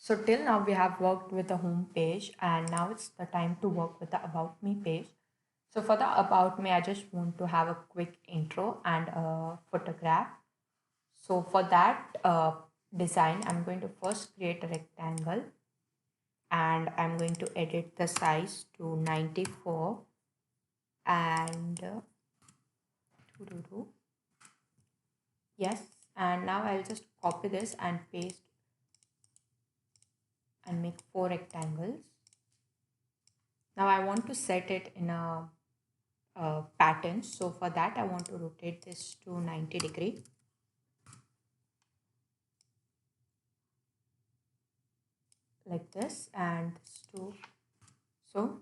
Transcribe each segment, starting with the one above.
So till now we have worked with the home page, and now it's the time to work with the about me page. So for the about me, I just want to have a quick intro and a photograph. So for that design, I'm going to first create a rectangle, and I'm going to edit the size to 94 and yes, and now I'll just copy this and paste and make 4 rectangles. Now I want to set it in a pattern. So for that I want to rotate this to 90 degree. Like this, and this to so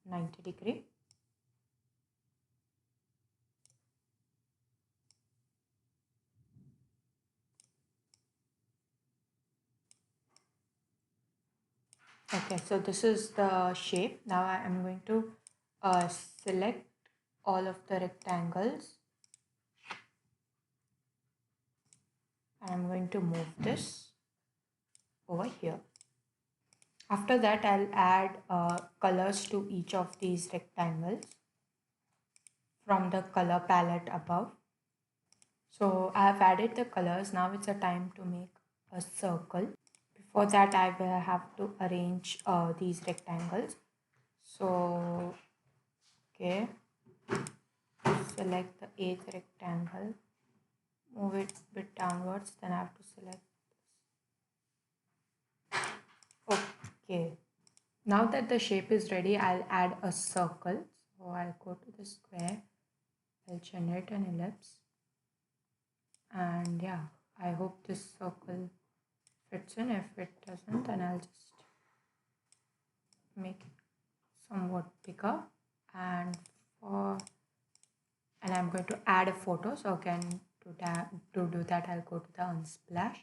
90 degree. Okay, so this is the shape. Now I am going to select all of the rectangles, and I'm going to move this over here. After that, I'll add colors to each of these rectangles from the color palette above. So I have added the colors. Now it's a time to make a circle. Before that, I will have to arrange these rectangles. So, okay, select the 8th rectangle, move it a bit downwards, then I have to select this. Okay, now that the shape is ready, I'll add a circle. So I'll go to the square, I'll generate an ellipse, and yeah, I hope this circle fits in. If it doesn't, then I'll just make it somewhat bigger, and I'm going to add a photo. So again, to do that, I'll go to the Unsplash,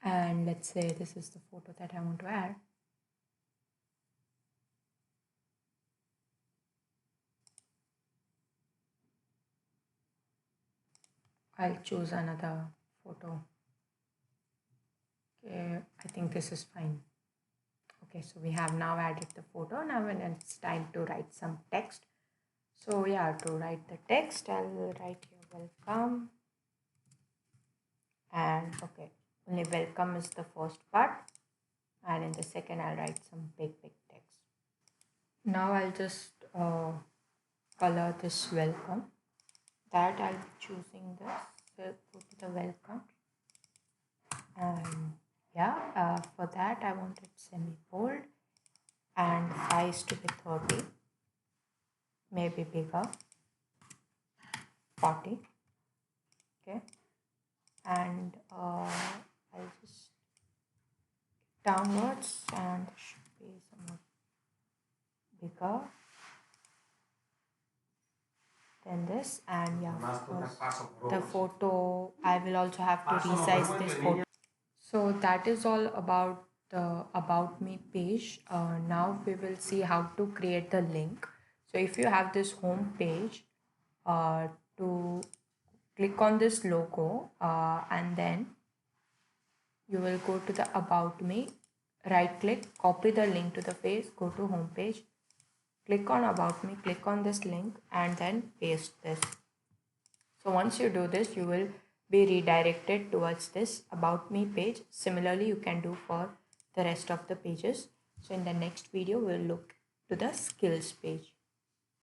and let's say this is the photo that I want to add. I'll choose another photo. Okay, I think this is fine. Okay, so we have now added the photo. Now when it's time to write some text. So yeah, to write the text, I'll write here welcome. And okay, only welcome is the first part. And in the second, I'll write some big text. Now I'll just color this welcome. That I'll be choosing this. So go to the welcome. And yeah, for that I want it semi-bold and size to be 30, maybe bigger, 40. Okay, and I'll just downwards, and it should be somewhat bigger than this. And yeah, the photo, I will also have to resize this photo. So that is all about the about me page. Now we will see how to create the link. So if you have this home page, to click on this logo, and then you will go to the about me, right click, copy the link to the page, go to home page, click on about me, click on this link, and then paste this. So once you do this, you will be redirected towards this about me page. Similarly, you can do for the rest of the pages. So in the next video, we'll look to the skills page.